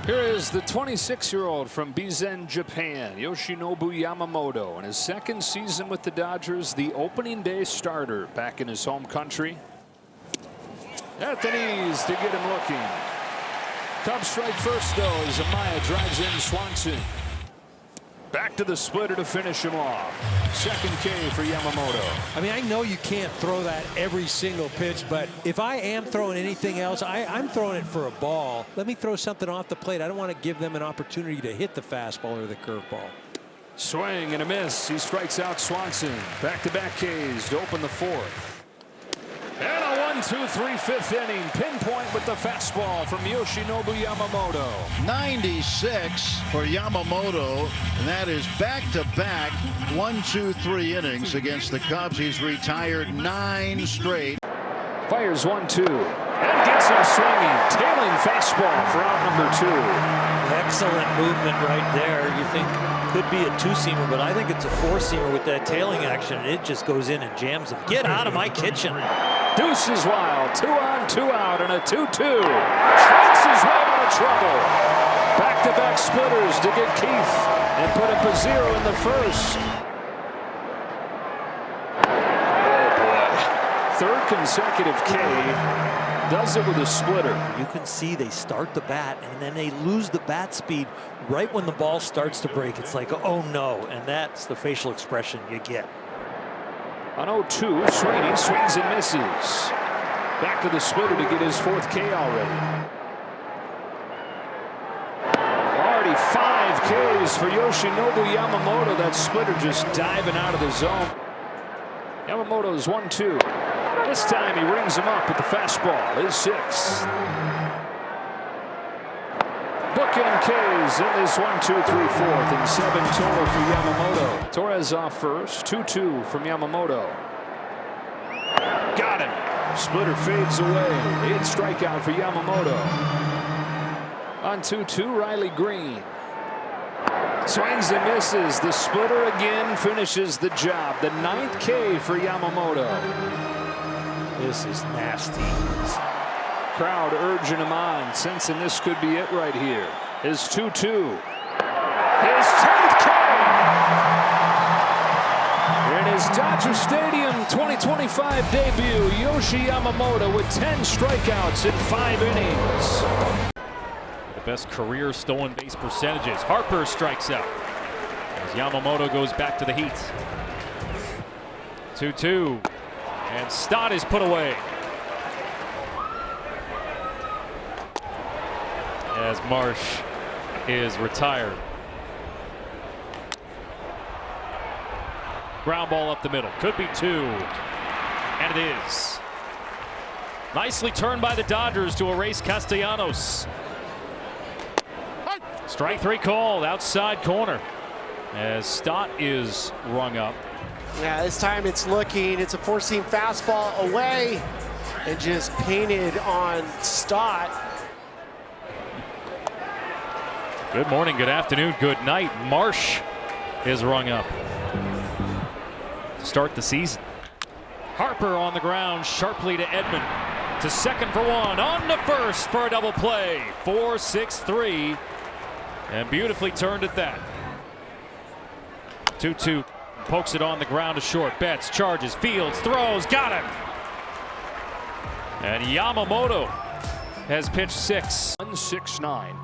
Here is the 26-year-old from Bizen, Japan, Yoshinobu Yamamoto. In his second season with the Dodgers, the opening day starter back in his home country. At the knees to get him looking. Cubs strike first, though, as Amaya drives in Swanson. Back to the splitter to finish him off. Second K for Yamamoto. I mean, I know you can't throw that every single pitch, but if I am throwing anything else, I'm throwing it for a ball. Let me throw something off the plate. I don't want to give them an opportunity to hit the fastball or the curveball. Swing and a miss. He strikes out Swanson. Back-to-back Ks to open the fourth. And a 1-2-3 fifth inning. Pinpoint with the fastball from Yoshinobu Yamamoto. 96 for Yamamoto, and that is back-to-back 1-2-3 innings against the Cubs. He's retired 9 straight. Fires 1-2 and gets him swinging. Tailing fastball for out number 2. Excellent movement right there. You think could be a 2-seamer, but I think it's a 4-seamer with that tailing action, and it just goes in and jams him. Get out of my kitchen. Deuce is wild. 2 on, 2 out, and a 2-2. Strikes his way out of trouble. Back-to-back splitters to get Keith and put up a 0 in the first. Oh boy. Third consecutive K. Does it with a splitter. You can see they start the bat and then they lose the bat speed right when the ball starts to break. It's like, oh no, and that's the facial expression you get. On 0-2, Sweeney swings and misses. Back to the splitter to get his 4th K already. Already 5 Ks for Yoshinobu Yamamoto. That splitter just diving out of the zone. Yamamoto's 1-2. This time he rings him up with the fastball. His 6th. Bookend Ks in this 1-2-3 4th and 7 total for Yamamoto. Torres off first. 2-2 from Yamamoto. Got him. Splitter fades away. 8th strikeout for Yamamoto. On 2-2, Riley Green. Swings and misses. The splitter again finishes the job. The 9th K for Yamamoto. This is nasty. Crowd urging him on, sensing this could be it right here. His 2-2. His 10th K. In his Dodger Stadium 2025 debut, Yoshi Yamamoto with 10 strikeouts in 5 innings. The best career stolen base percentages. Harper strikes out as Yamamoto goes back to the heat. 2-2. And Stott is put away. As Marsh is retired. Ground ball up the middle. Could be 2. And it is. Nicely turned by the Dodgers to erase Castellanos. Strike 3 called outside corner as Stott is rung up. Yeah, this time it's a 4-seam fastball away and just painted on Stott. Good morning, good afternoon, good night. Marsh is rung up to start the season. Harper on the ground sharply to Edman. To second for 1, on to first for a double play. 4-6-3 and beautifully turned at that. 2-2. Pokes it on the ground to short. Betts, charges, fields, throws, got him. And Yamamoto has pitched 6. 1-6-9.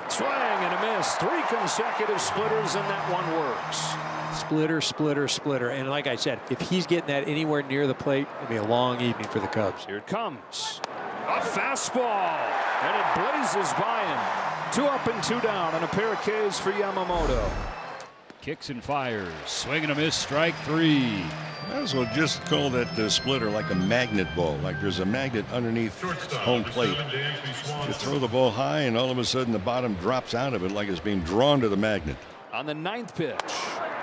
Swing and a miss. 3 consecutive splitters, and that one works. Splitter, splitter, splitter. And like I said, if he's getting that anywhere near the plate, it'll be a long evening for the Cubs. Here it comes. A fastball, and it blazes by him. 2 up and 2 down, and a pair of Ks for Yamamoto. Kicks and fires. Swing and a miss. Strike 3. Might as well just call that splitter like a magnet ball, like there's a magnet underneath home plate. You throw the ball high and all of a sudden the bottom drops out of it like it's being drawn to the magnet. On the 9th pitch,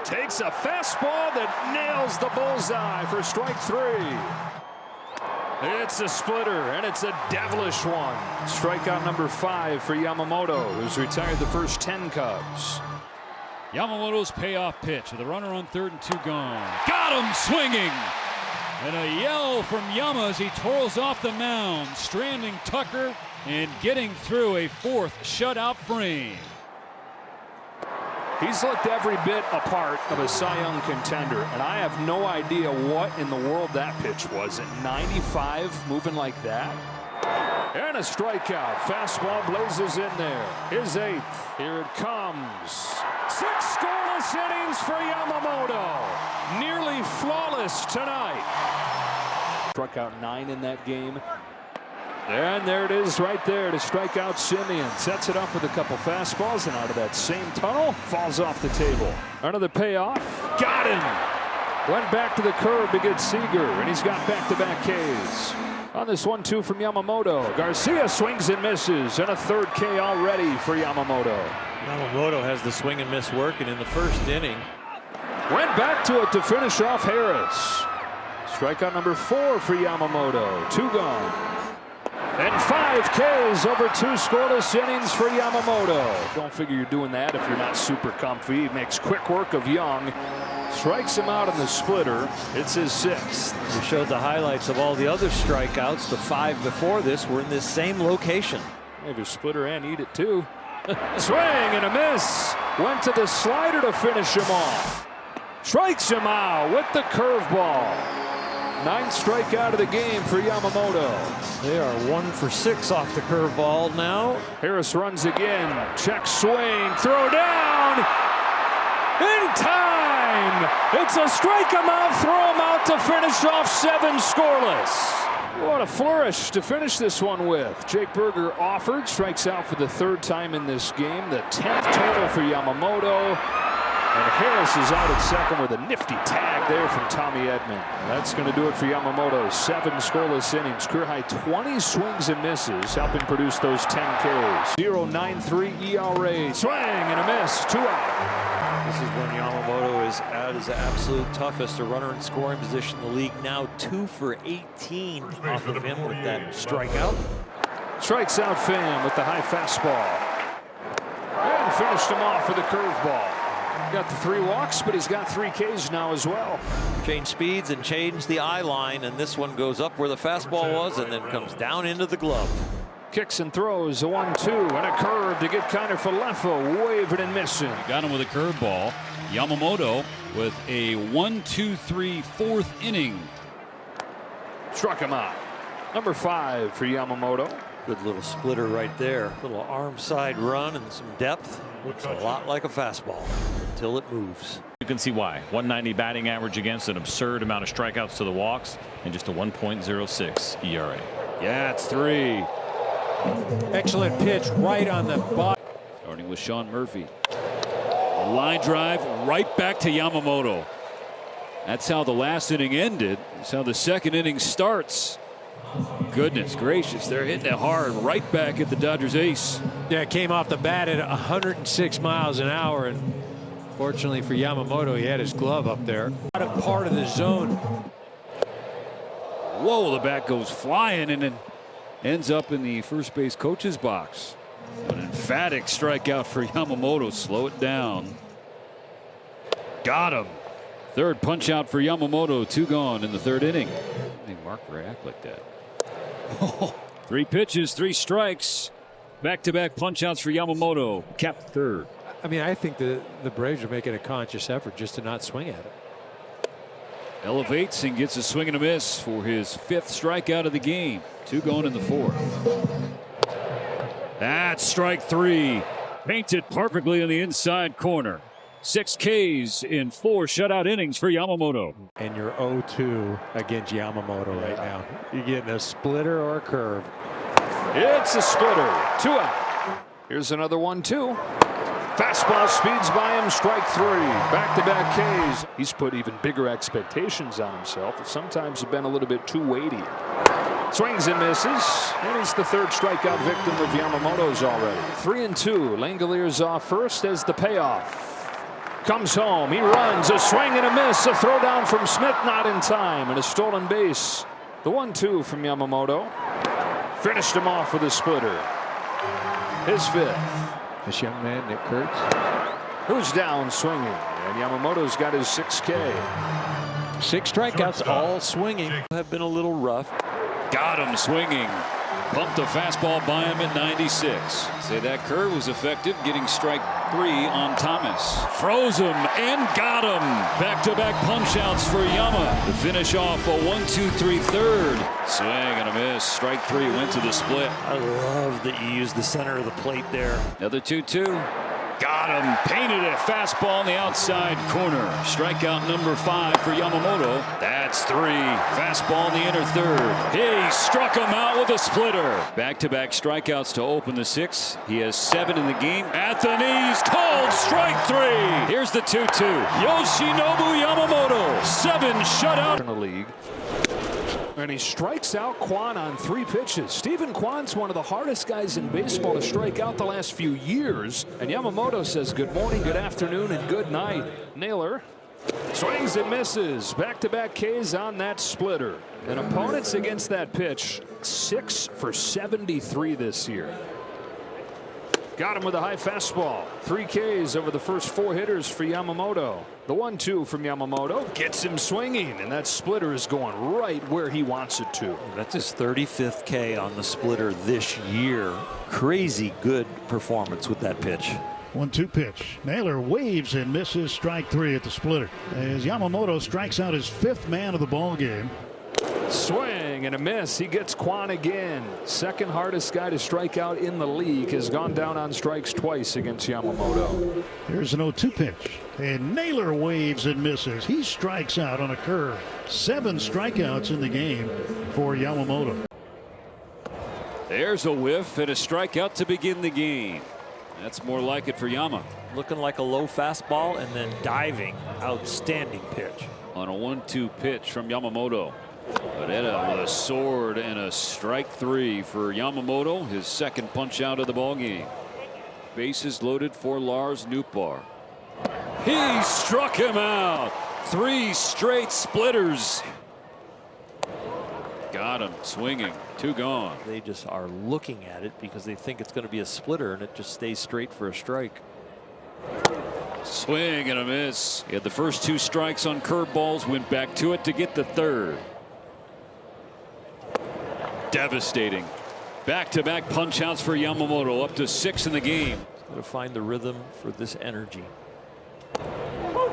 takes a fastball that nails the bullseye for strike 3. It's a splitter, and it's a devilish one. Strikeout number 5 for Yamamoto, who's retired the first 10 Cubs. Yamamoto's payoff pitch with a runner on 3rd and 2 gone. Got him swinging. And a yell from Yama as he twirls off the mound, stranding Tucker and getting through a 4th shutout frame. He's looked every bit a part of a Cy Young contender, and I have no idea what in the world that pitch was. At 95, moving like that. And a strikeout. Fastball blazes in there. His 8th. Here it comes. 6 scoreless innings for Yamamoto. Nearly flawless tonight. Struck out 9 in that game. And there it is right there to strike out Simeon. Sets it up with a couple fastballs, and out of that same tunnel, falls off the table. Another payoff. Got him. Went back to the curve to get Seager, and he's got back-to-back Ks. On this 1-2 from Yamamoto. Garcia swings and misses, and a 3rd K already for Yamamoto. Yamamoto has the swing and miss working in the 1st inning. Went back to it to finish off Harris. Strikeout number 4 for Yamamoto. 2 gone. And 5 Ks over 2 scoreless innings for Yamamoto. Don't figure you're doing that if you're not super comfy. He makes quick work of Young. Strikes him out in the splitter. It's his 6th. We showed the highlights of all the other strikeouts. The 5 before this were in this same location. Maybe splitter and eat it too. Swing and a miss. Went to the slider to finish him off. Strikes him out with the curveball. 9th strikeout of the game for Yamamoto. They are 1 for 6 off the curveball now. Harris runs again. Check swing. Throw down. In time. It's a strike him out. Throw him out to finish off 7 scoreless. What a flourish to finish this one with. Jake Berger offered. Strikes out for the 3rd time in this game. The 10th total for Yamamoto. And Harris is out at second with a nifty tag there from Tommy Edman. And that's going to do it for Yamamoto. 7 scoreless innings. Career high 20 swings and misses, helping produce those 10 Ks. 0.93 ERA. Swing and a miss. 2 out. This is when Yamamoto is at his absolute toughest. A runner in scoring position in the league now 2 for 18 off of him with that strikeout. Strikes out Pham with the high fastball. And finished him off with a curveball. Got the 3 walks, but he's got 3 Ks now as well. Change speeds and change the eye line, and this one goes up where the fastball was and then comes down into the glove. Kicks and throws a 1-2 and a curve to get Kiner Falefa, waving and missing. Got him with a curveball. Yamamoto with a 1-2-3 4th inning. Struck him out. Number 5 for Yamamoto. Good little splitter right there. Little arm side run and some depth. Looks a lot like a fastball until it moves. You can see why. 190 batting average against an absurd amount of strikeouts to the walks and just a 1.06 ERA. Yeah, it's 3. Excellent pitch right on the bottom. Starting with Sean Murphy. A line drive right back to Yamamoto. That's how the last inning ended. That's how the 2nd inning starts. Goodness gracious, they're hitting it hard right back at the Dodgers ace. Yeah, it came off the bat at 106 miles an hour, and fortunately for Yamamoto, he had his glove up there. Out of part of the zone. Whoa, the bat goes flying and then ends up in the first base coach's box. An emphatic strikeout for Yamamoto. Slow it down. Got him. 3rd punch out for Yamamoto. 2 gone in the 3rd inning. I think Mark react like that. 3 pitches, 3 strikes. Back-to-back punch outs for Yamamoto. Capped 3rd. I mean, I think the Braves are making a conscious effort just to not swing at it. Elevates and gets a swing and a miss for his 5th strikeout of the game. 2 going in the 4th. That's strike 3. Painted perfectly in the inside corner. 6 Ks in 4 shutout innings for Yamamoto. And you're 0-2 against Yamamoto right now. You're getting a splitter or a curve. It's a splitter. 2 out. Here's another 1-2. Fastball speeds by him. Strike 3. Back-to-back Ks. He's put even bigger expectations on himself. Sometimes have been a little bit too weighty. Swings and misses. And he's the 3rd strikeout victim of Yamamoto's already. 3-2. Langolier's off first as the payoff. Comes home. He runs. A swing and a miss. A throw down from Smith, not in time. And a stolen base. The 1-2 from Yamamoto. Finished him off with a splitter. His 5th. This young man, Nick Kurtz. Who's down swinging. And Yamamoto's got his 6K. 6 strikeouts, all swinging. Have been a little rough. Got him swinging. Pumped the fastball by him at 96. Say that curve was effective, getting strike 3 on Thomas. Froze him and got him. Back-to-back punch-outs for Yama to finish off a 1-2-3 third. Swing and a miss. Strike 3 went to the split. I love that you use the center of the plate there. Another 2-2. Got him. Painted a fastball in the outside corner. Strikeout number 5 for Yamamoto. That's 3. Fastball in the inner third. He struck him out with a splitter. Back-to-back strikeouts to open the 6th. He has 7 in the game. At the knees. Called strike 3. Here's the 2-2. Yoshinobu Yamamoto. 7 shutout in the league. And he strikes out Kwan on 3 pitches. Stephen Kwan's one of the hardest guys in baseball to strike out the last few years. And Yamamoto says good morning, good afternoon, and good night. Naylor swings and misses. Back-to-back Ks on that splitter. And opponents against that pitch, 6 for 73 this year. Got him with a high fastball. 3 Ks over the first 4 hitters for Yamamoto. The 1-2 from Yamamoto gets him swinging, and that splitter is going right where he wants it to. That's his 35th K on the splitter this year. Crazy good performance with that pitch. 1-2 pitch. Naylor waves and misses. Strike 3 at the splitter as Yamamoto strikes out his 5th man of the ball game. Swing and a miss. He gets Kwan again. Second hardest guy to strike out in the league. Has gone down on strikes twice against Yamamoto. Here's an 0-2 pitch. And Naylor waves and misses. He strikes out on a curve. 7 strikeouts in the game for Yamamoto. There's a whiff and a strikeout to begin the game. That's more like it for Yama. Looking like a low fastball and then diving. Outstanding pitch. On a 1-2 pitch from Yamamoto. Barrera with a sword and a strike 3 for Yamamoto, his 2nd punch out of the ball game. Bases loaded for Lars Nootbaar. He struck him out. 3 straight splitters. Got him swinging. 2 gone. They just are looking at it because they think it's going to be a splitter, and it just stays straight for a strike. Swing and a miss. He had the first 2 strikes on curveballs, went back to it to get the 3rd. Devastating. Back-to-back punch outs for Yamamoto, up to 6 in the game. Got to find the rhythm for this energy.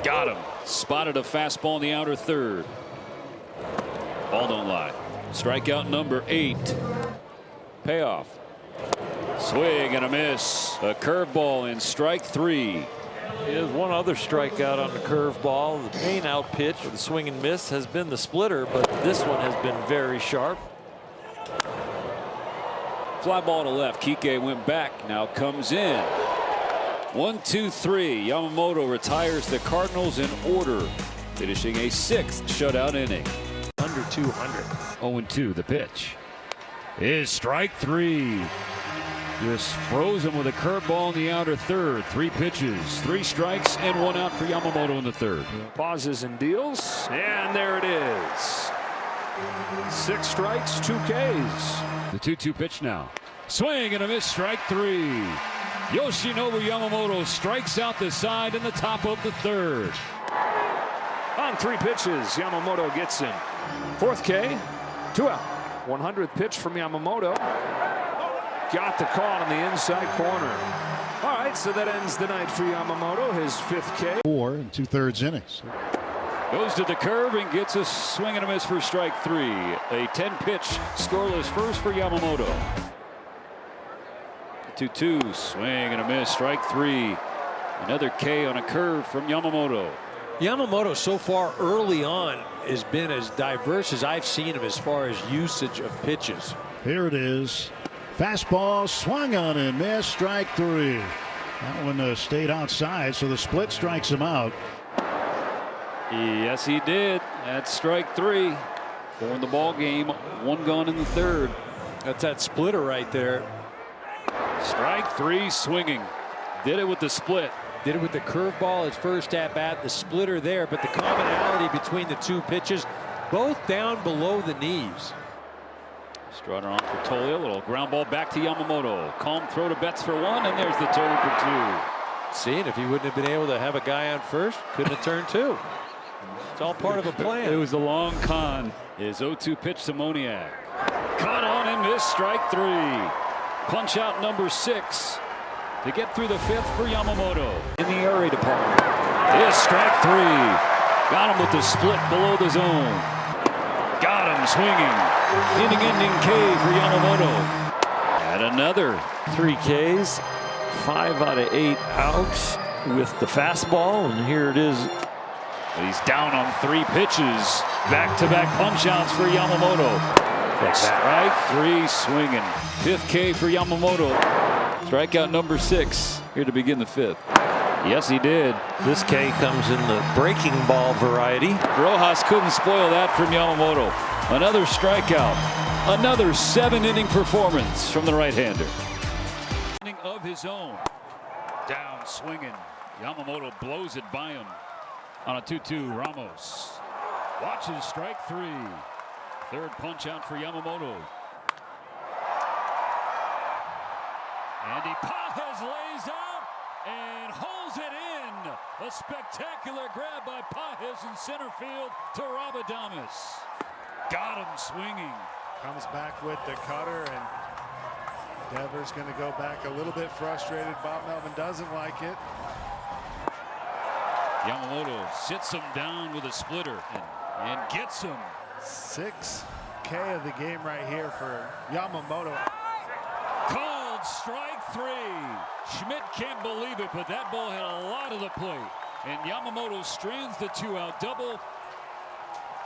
Got him. Spotted a fastball in the outer third. Ball don't lie. Strikeout number 8. Payoff. Swing and a miss. A curveball in strike 3. He has one other strikeout on the curveball. The main out pitch for the swing and miss has been the splitter, but this one has been very sharp. Fly ball to left. Kike went back. Now comes in. 1-2-3. Yamamoto retires the Cardinals in order, finishing a 6th shutout inning. Under 200. 0-2 the pitch. Is strike 3. Just froze him with a curveball in the outer third. 3 pitches, 3 strikes, and 1 out for Yamamoto in the 3rd. Pauses and deals, and there it is. 6 strikes, 2 Ks. The 2-2 pitch now. Swing and a miss. Strike 3. Yoshinobu Yamamoto strikes out the side in the top of the 3rd. On 3 pitches, Yamamoto gets him. 4th K, 2 out. 100th pitch from Yamamoto. Got the call in the inside corner. All right, so that ends the night for Yamamoto, his 5th K. 4 2/3 innings. Goes to the curve and gets a swing and a miss for strike 3. A 10-pitch scoreless first for Yamamoto. 2-2 swing and a miss. Strike 3. Another K on a curve from Yamamoto. Yamamoto so far early on has been as diverse as I've seen him as far as usage of pitches. Here it is. Fastball swung on and missed. Strike 3. That one stayed outside, so the split strikes him out. Yes, he did. That's strike 3. 4 in the ball game. 1 gone in the 3rd. That's that splitter right there. Strike 3 swinging. Did it with the split. Did it with the curveball, his first at bat, the splitter there, but the commonality between the 2 pitches, both down below the knees. Strutter on for Tolia. Little ground ball back to Yamamoto. Calm throw to Betts for 1, and there's the turn for 2. Seeing if he wouldn't have been able to have a guy on first, couldn't have turned 2. It's all part of a plan. It was a long con. His 0-2 pitch to Moniak. Caught on and is strike 3. Punch out number 6 to get through the 5th for Yamamoto. In the area department. Is strike 3. Got him with the split below the zone. Got him swinging. Inning-ending K for Yamamoto. And another 3 Ks. 5 out of 8 outs with the fastball, and here it is. He's down on 3 pitches. Back-to-back punch-outs for Yamamoto. Strike 3 swinging. 5th K for Yamamoto. Strikeout number 6 here to begin the 5th. Yes, he did. This K comes in the breaking ball variety. Rojas couldn't spoil that from Yamamoto. Another strikeout. Another 7-inning performance from the right-hander. Of his own. Down swinging. Yamamoto blows it by him. On a 2-2, Ramos watches strike 3. 3rd punch out for Yamamoto. Andy Pages lays out and holds it in. A spectacular grab by Pages in center field to Rabadamas. Got him swinging. Comes back with the cutter, and Devers going to go back a little bit frustrated. Bob Melvin doesn't like it. Yamamoto sits him down with a splitter and gets him. 6K of the game right here for Yamamoto. Called strike 3. Schmidt can't believe it, but that ball had a lot of the plate. And Yamamoto strands the 2-out double.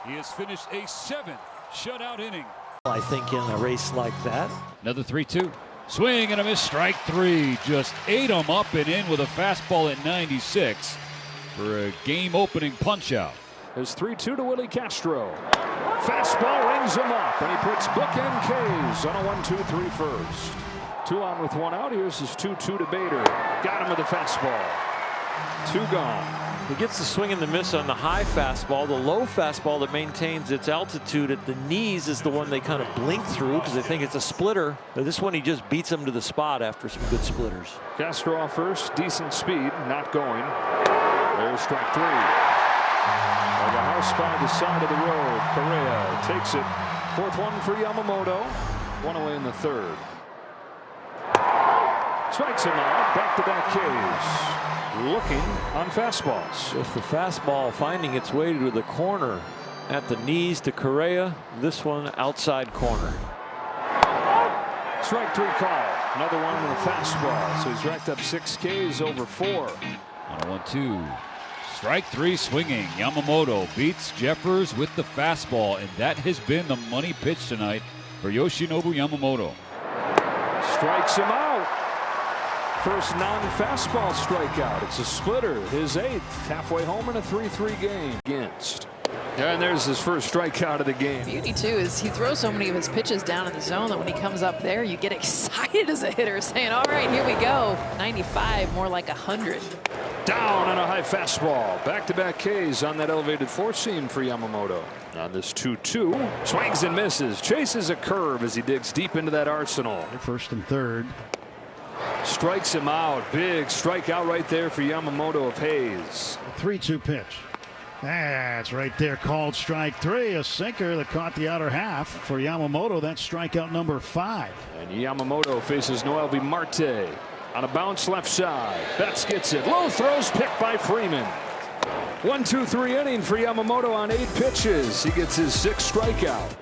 He has finished a 7th shutout inning. I think in a race like that. Another 3-2. Swing and a miss, strike 3. Just ate him up and in with a fastball at 96 for a game-opening punch-out. There's 3-2 to Willie Castro. Fastball rings him up, and he puts bookend Ks on a 1-2-3 first. 2 on with 1 out. Here's his 2-2 to Bader. Got him with a fastball. 2 gone. He gets the swing and the miss on the high fastball. The low fastball that maintains its altitude at the knees is the one they kind of blink through because they think it's a splitter. But this one, he just beats him to the spot after some good splitters. Castro off first. Decent speed. Not going. There's strike 3. Like a house by the side of the road. Correa takes it. 4th one for Yamamoto. 1 away in the 3rd. Strikes him out. Back-to-back Ks. Looking on fastballs. With the fastball finding its way to the corner at the knees to Correa. This one outside corner. Strike 3 call. Another one in the fastball. So he's racked up 6 Ks over 4. On a 1-2. Strike 3 swinging. Yamamoto beats Jeffers with the fastball, and that has been the money pitch tonight for Yoshinobu Yamamoto. Strikes him out. First non-fastball strikeout. It's a splitter, his 8th. Halfway home in a 3-3 game against. And there's his first strikeout of the game. Beauty too is he throws so many of his pitches down in the zone that when he comes up there, you get excited as a hitter, saying, "All right, here we go." 95, more like 100. Down on a high fastball. Back-to-back Ks on that elevated 4-seam for Yamamoto. On this 2-2, swings and misses. Chases a curve as he digs deep into that arsenal. 1st and 3rd. Strikes him out. Big strikeout right there for Yamamoto of Hayes. 3-2 pitch. That's right there, called strike 3. A sinker that caught the outer half for Yamamoto. That's strikeout number 5. And Yamamoto faces Noelvi Marte on a bounce left side. Betts gets it. Low throws picked by Freeman. 1-2-3 inning for Yamamoto on 8 pitches. He gets his 6th strikeout.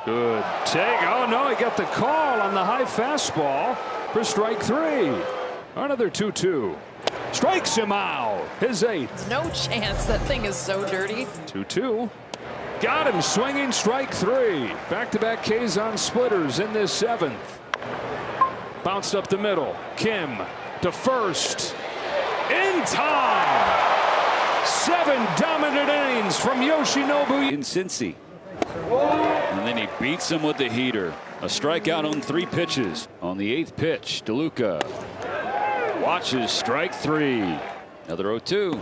Good take. Oh no, he got the call on the high fastball for strike 3. Another 2-2. Strikes him out. His 8th. There's no chance. That thing is so dirty. 2-2. Got him swinging, strike 3. Back-to-back Ks on splitters in this 7th. Bounced up the middle. Kim to first. In time. 7 dominant innings from Yoshinobu. In Cincy. And then he beats him with the heater. A strikeout on 3 pitches. On the 8th pitch, DeLuca watches strike 3. Another 0-2.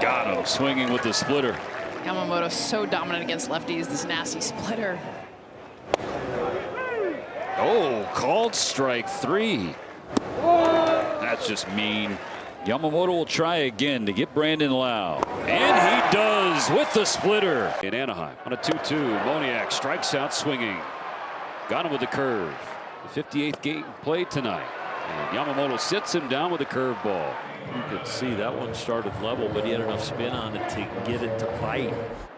Got him swinging with the splitter. Yamamoto so dominant against lefties. This nasty splitter. Oh, called strike 3. That's just mean. Yamamoto will try again to get Brandon Lau. And he does with the splitter in Anaheim. On a 2-2, Moniak strikes out swinging. Got him with the curve. The 58th game played tonight. And Yamamoto sits him down with a curveball. You could see that one started level, but he had enough spin on it to get it to bite.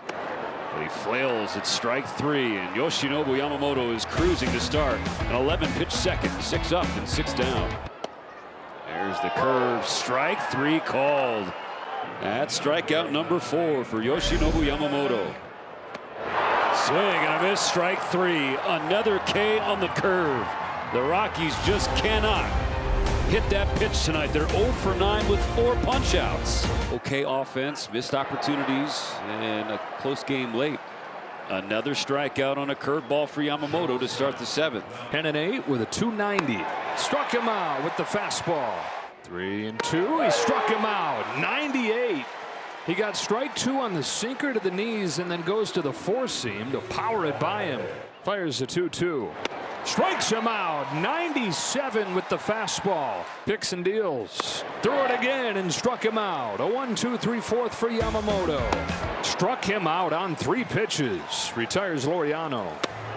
But he flails at strike 3, and Yoshinobu Yamamoto is cruising to start. An 11-pitch second, 6 up and 6 down. There's the curve, strike 3 called. That's strikeout number 4 for Yoshinobu Yamamoto. Swing and a miss, strike 3. Another K on the curve. The Rockies just cannot hit that pitch tonight. They're 0 for 9 with 4 punch-outs. Okay offense, missed opportunities, and a close game late. Another strikeout on a curveball for Yamamoto to start the 7th. 10-8 with a 290. Struck him out with the fastball. 3-2. He struck him out. 98. He got strike 2 on the sinker to the knees and then goes to the 4-seam to power it by him. Fires a 2-2. Strikes him out. 97 with the fastball. Picks and deals. Threw it again and struck him out. A 1-2-3-4 for Yamamoto. Struck him out on 3 pitches. Retires Laureano.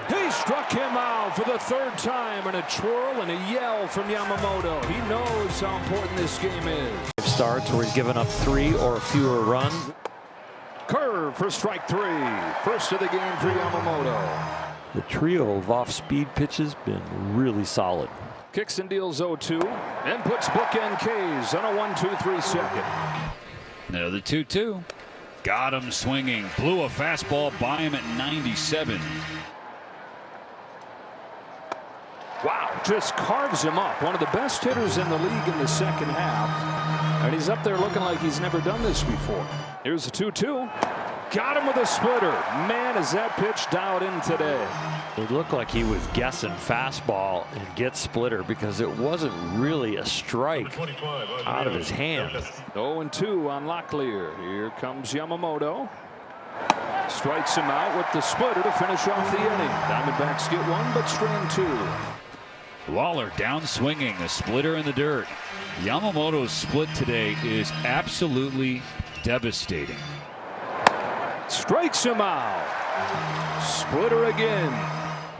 He struck him out for the 3rd time, and a twirl and a yell from Yamamoto. He knows how important this game is. Starts where he's given up 3 or fewer runs. Curve for strike 3. First of the game for Yamamoto. The trio of off-speed pitches been really solid. Kicks and deals 0-2 and puts bookend K's on a 1-2-3 second. Another 2-2. Got him swinging. Blew a fastball by him at 97. Wow, just carves him up. One of the best hitters in the league in the second half. And he's up there looking like he's never done this before. Here's a 2-2. Got him with a splitter. Man, is that pitch dialed in today. It looked like he was guessing fastball and get splitter because it wasn't really a strike out of his hand. 0-2 on Locklear. Here comes Yamamoto. Strikes him out with the splitter to finish off the inning. Diamondbacks get 1, but strand 2. Waller down swinging, a splitter in the dirt. Yamamoto's split today is absolutely devastating. Strikes him out. Splitter again.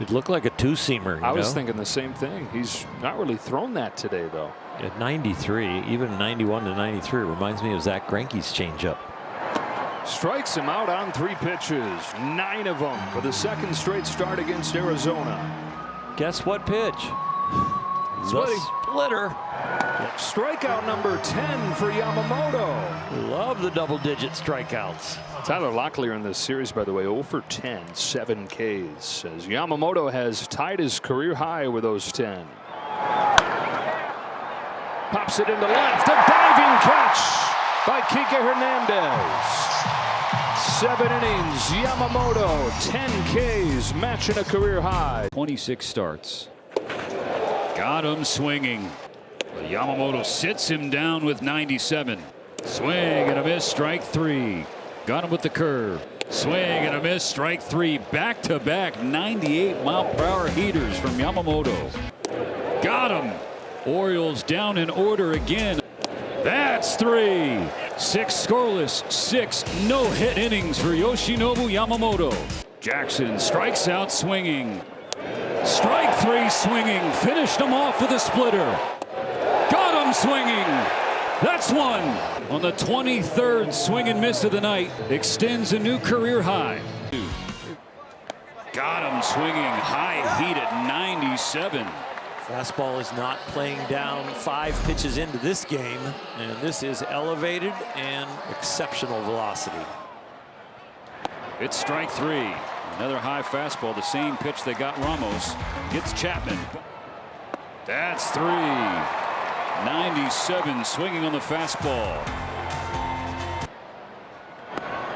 It looked like a 2-seamer. I was thinking the same thing. He's not really thrown that today, though. At 93, even 91 to 93, reminds me of Zach Greinke's changeup. Strikes him out on 3 pitches. 9 of them for the 2nd straight start against Arizona. Guess what pitch? The splitter. Strikeout number 10 for Yamamoto. Love the double-digit strikeouts. Tyler Locklear in this series, by the way, 0 for 10, 7 Ks. As Yamamoto has tied his career high with those 10. Pops it into left. A diving catch by Kike Hernandez. 7 innings. Yamamoto, 10 Ks, matching a career high. 26 starts. Got him swinging. Yamamoto sits him down with 97. Swing and a miss, strike 3. Got him with the curve. Swing and a miss, strike 3. Back-to-back 98-mile-per-hour heaters from Yamamoto. Got him. Orioles down in order again. That's 3. 6 scoreless, 6 no-hit innings for Yoshinobu Yamamoto. Jackson strikes out swinging. Strike 3 swinging. Finished him off with a splitter. Got him swinging. That's 1. On the 23rd swing and miss of the night. Extends a new career high. Got him swinging. High heat at 97. Fastball is not playing down 5 pitches into this game, and this is elevated and exceptional velocity. It's strike 3. Another high fastball, the same pitch they got Ramos. Gets Chapman. That's 3. 97 swinging on the fastball.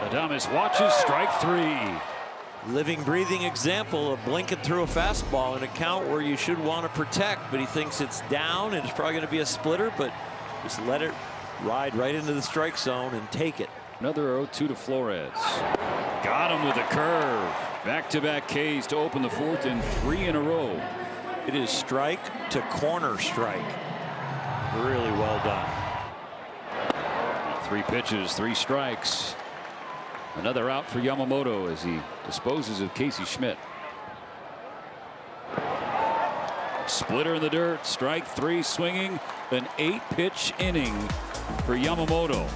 Adames watches strike 3. Living, breathing example of blinking through a fastball in a count where you should want to protect, but he thinks it's down and it's probably going to be a splitter, but just let it ride right into the strike zone and take it. Another 0-2 to Flores. Got him with a curve. Back-to-back Ks to open the 4th in 3 in a row. It is strike to corner strike. Really well done. 3 pitches, 3 strikes. Another out for Yamamoto as he disposes of Casey Schmidt. Splitter in the dirt. Strike 3 swinging. An 8-pitch inning for Yamamoto.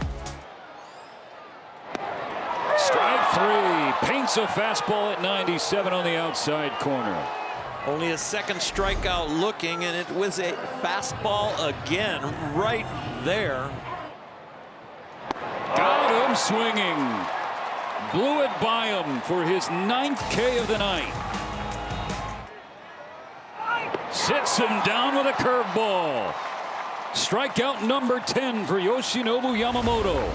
Strike 3. Paints a fastball at 97 on the outside corner. Only a second strikeout looking, and it was a fastball again right there. Got him swinging. Blew it by him for his 9th K of the night. Sits him down with a curveball. Strikeout number 10 for Yoshinobu Yamamoto.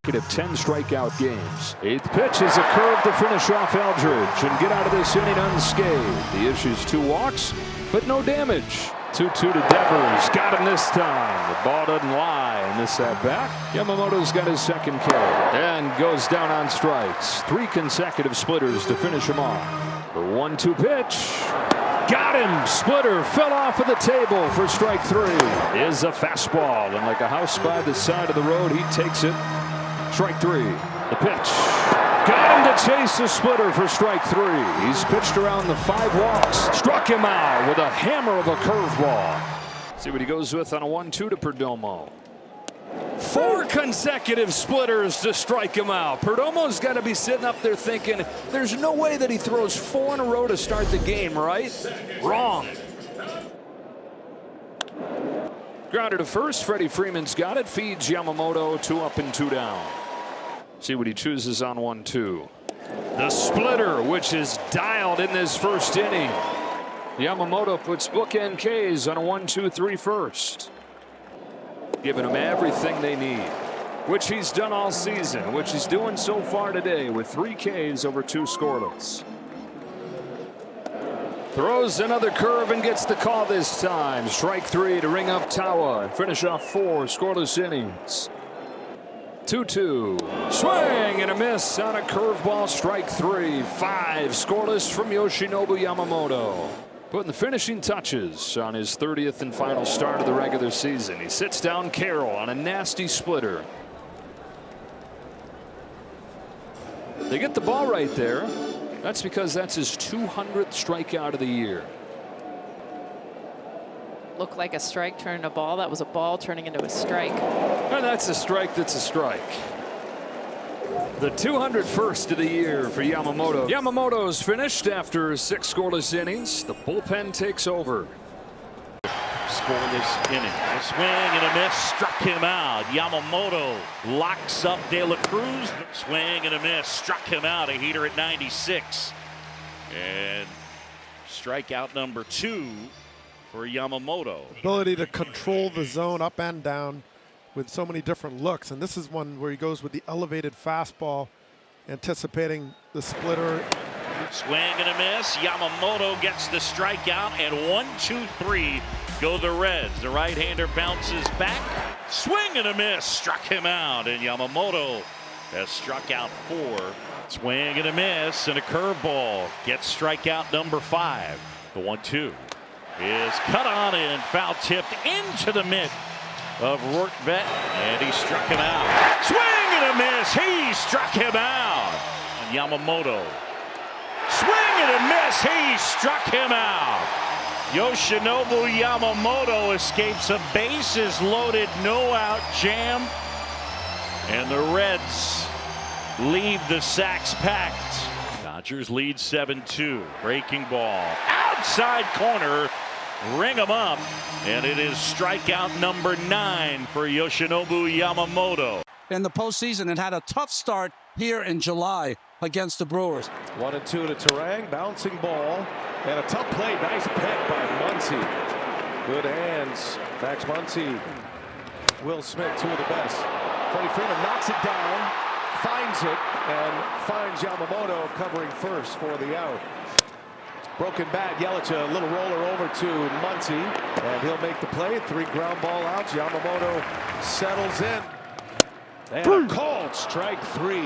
10 strikeout games. 8th pitch is a curve to finish off Aldridge and get out of this inning unscathed. The issue's 2 walks, but no damage. 2-2 to Devers. Got him this time. The ball doesn't lie in this at bat. Yamamoto's got his 2nd K and goes down on strikes. 3 consecutive splitters to finish him off. The 1-2 pitch. Got him. Splitter fell off of the table for strike 3. Is a fastball, and like a house by the side of the road, he takes it. Strike 3. The pitch. Got him to chase the splitter for strike 3. He's pitched around the 5 walks. Struck him out with a hammer of a curveball. See what he goes with on a 1-2 to Perdomo. 4 consecutive splitters to strike him out. Perdomo's got to be sitting up there thinking, there's no way that he throws 4 in a row to start the game, right? Wrong. Grounded to first. Freddie Freeman's got it. Feeds Yamamoto. 2 up and 2 down. See what he chooses on 1-2. The splitter, which is dialed in this first inning. Yamamoto puts bookend Ks on a 1-2-3 first. Giving them everything they need, which he's done all season, which he's doing so far today with 3 Ks over 2 scoreless. Throws another curve and gets the call this time. Strike 3 to ring up Tawa and finish off 4 scoreless innings. 2-2. Swing and a miss on a curveball. Strike 3. 5 scoreless from Yoshinobu Yamamoto. Putting the finishing touches on his 30th and final start of the regular season. He sits down Carroll on a nasty splitter. They get the ball right there. That's because that's his 200th strikeout of the year. Looked like a strike turning a ball. That was a ball turning into a strike. And that's a strike that's a strike. The 201st of the year for Yamamoto. Yamamoto's finished after 6 scoreless innings. The bullpen takes over. Scoreless inning. A swing and a miss struck him out. Yamamoto locks up De La Cruz. Swing and a miss struck him out. A heater at 96. And strikeout number 2 for Yamamoto. Ability to control the zone up and down with so many different looks, and this is one where he goes with the elevated fastball, anticipating the splitter. Swing and a miss. Yamamoto gets the strikeout, and 1-2-3 go the Reds. The right-hander bounces back. Swing and a miss. Struck him out, and Yamamoto has struck out 4. Swing and a miss, and a curveball gets strikeout number 5. The 1-2 is cut on and foul tipped into the mitt of Rortvedt, and he struck him out. Swing and a miss. He struck him out. And Yamamoto. Swing and a miss. He struck him out. Yoshinobu Yamamoto escapes a bases loaded no out jam, and the Reds leave the sacks packed. Dodgers lead 7-2. Breaking ball outside corner. Ring him up, and it is strikeout number 9 for Yoshinobu Yamamoto. In the postseason, and had a tough start here in July against the Brewers. 1-2 to Terang, bouncing ball, and a tough play. Nice pick by Muncy. Good hands. Max Muncy. Will Smith, 2 of the best. Freddie Freeman knocks it down, finds it, and finds Yamamoto covering first for the out. Broken bat. Yelich, a little roller over to Muncy, and he'll make the play. 3 ground ball outs. Yamamoto settles in. And a called strike 3.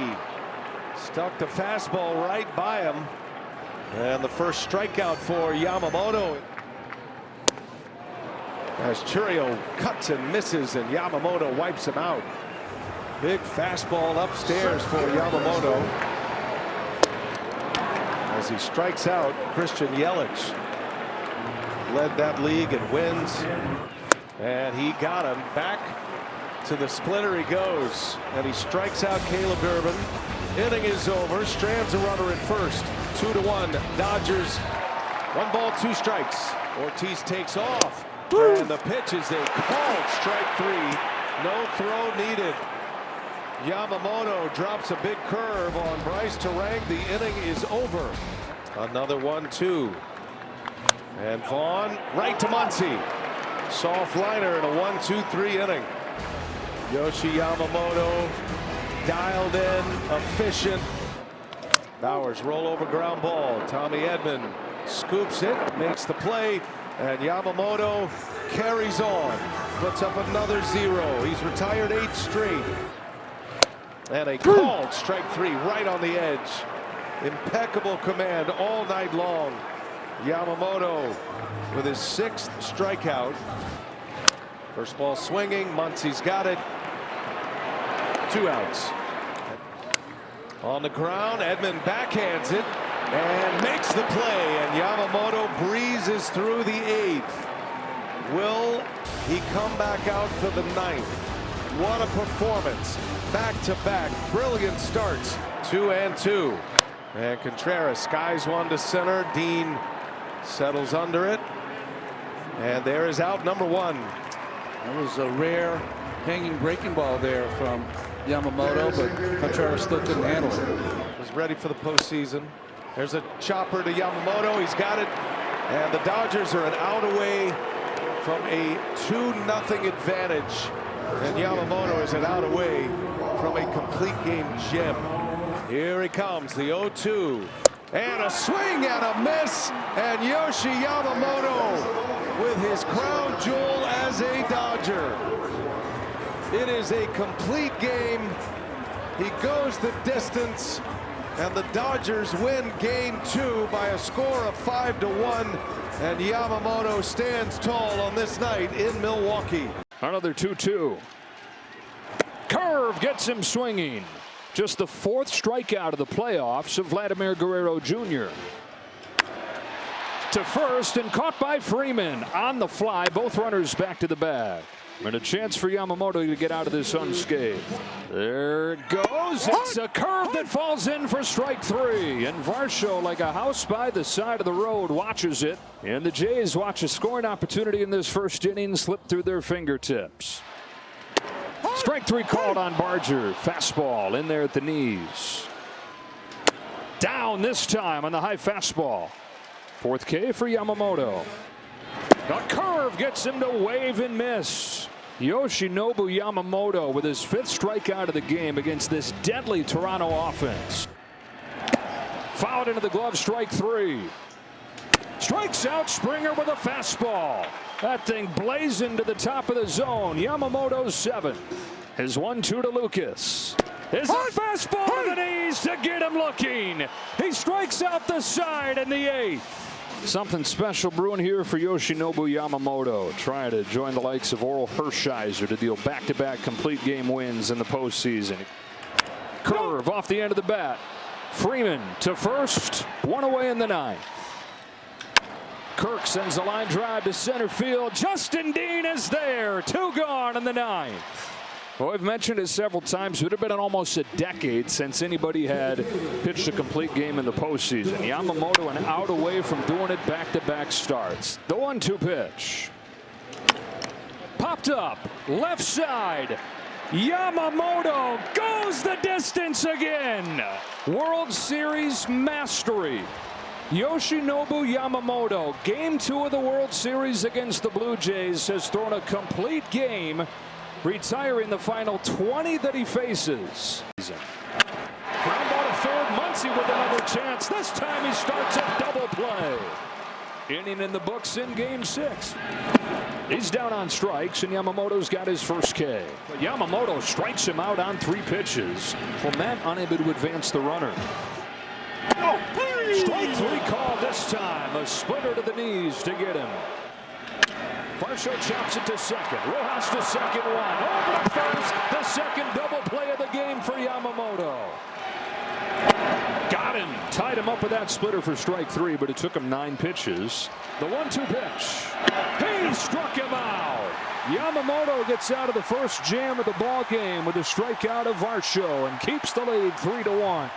Stuck the fastball right by him. And the first strikeout for Yamamoto. As Churio cuts and misses, and Yamamoto wipes him out. Big fastball upstairs for Yamamoto. As he strikes out Christian Yelich. led that league in wins. And he got him. Back to the splitter he goes. And he strikes out Caleb Urban. Inning is over. Strands a runner at first. 2-1. Dodgers. 1 ball, 2 strikes. Ortiz takes off. And the pitch is a called strike 3. No throw needed. Yamamoto drops a big curve on Bryce Terang. The inning is over. Another 1-2. And Vaughn right to Muncy. Soft liner in a 1-2-3 inning. Yoshi Yamamoto dialed in, efficient. Bowers rollover ground ball. Tommy Edman scoops it, makes the play, and Yamamoto carries on. Puts up another 0. He's retired 8 straight. And a called strike 3 right on the edge. Impeccable command all night long. Yamamoto with his 6th strikeout. First ball swinging. Muncy's got it. 2 outs. On the ground, Edman backhands it and makes the play. And Yamamoto breezes through the 8th. Will he come back out for the 9th? What a performance. Back-to-back brilliant starts. 2-2. And Contreras skies one to center. Dean settles under it. And there is out number 1. That was a rare hanging breaking ball there from Yamamoto, but Contreras still couldn't handle it. Was ready for the postseason. There's a chopper to Yamamoto. He's got it. And the Dodgers are an out away from a 2-0 advantage. And Yamamoto is an out away from a complete game gem. Here he comes, the 0-2. And a swing and a miss. And Yoshi Yamamoto with his crown jewel as a Dodger. It is a complete game. He goes the distance. And the Dodgers win game 2 by a score of 5-1. And Yamamoto stands tall on this night in Milwaukee. Another 2-2. Curve gets him swinging. Just the 4th strikeout of the playoffs of Vladimir Guerrero Jr. To first and caught by Freeman on the fly. Both runners back to the bag. And a chance for Yamamoto to get out of this unscathed. There it goes. It's a curve that falls in for strike 3. And Varsho, like a house by the side of the road, watches it. And the Jays watch a scoring opportunity in this first inning slip through their fingertips. Strike 3 called on Barger. Fastball in there at the knees. Down this time on the high fastball. 4th K for Yamamoto. The curve gets him to wave and miss. Yoshinobu Yamamoto with his 5th strikeout of the game against this deadly Toronto offense. Fouled into the glove, strike 3. Strikes out Springer with a fastball. That thing blazing to the top of the zone. Yamamoto's 7th. His 1-2 to Lucas. Is a fastball to the knees to get him looking. He strikes out the side in the 8th. Something special brewing here for Yoshinobu Yamamoto, trying to join the likes of Oral Hershiser to deal back-to-back complete game wins in the postseason. Curve off the end of the bat. Freeman to first, 1 away in the 9th. Kirk sends a line drive to center field. Justin Dean is there. 2 gone in the 9th. Well, I've mentioned it several times. It would have been almost a decade since anybody had pitched a complete game in the postseason. Yamamoto an out away from doing it back-to-back starts. The 1-2 pitch. Popped up. Left side. Yamamoto goes the distance again. World Series mastery. Yoshinobu Yamamoto, game 2 of the World Series against the Blue Jays, has thrown a complete game, retiring the final 20 that he faces. Ground ball to third. Muncy with another chance. This time he starts a double play. Inning in the books in game 6. He's down on strikes, and Yamamoto's got his first K. But Yamamoto strikes him out on 3 pitches. Clement unable to advance the runner. Strike 3 called this time. A splitter to the knees to get him. Varsho chops it to second. Rojas to second, 1. Over to first. The second double play of the game for Yamamoto. Got him. Tied him up with that splitter for strike 3, but it took him 9 pitches. The 1-2 pitch. He struck him out. Yamamoto gets out of the first jam of the ball game with a strikeout of Varsho and keeps the lead 3-1.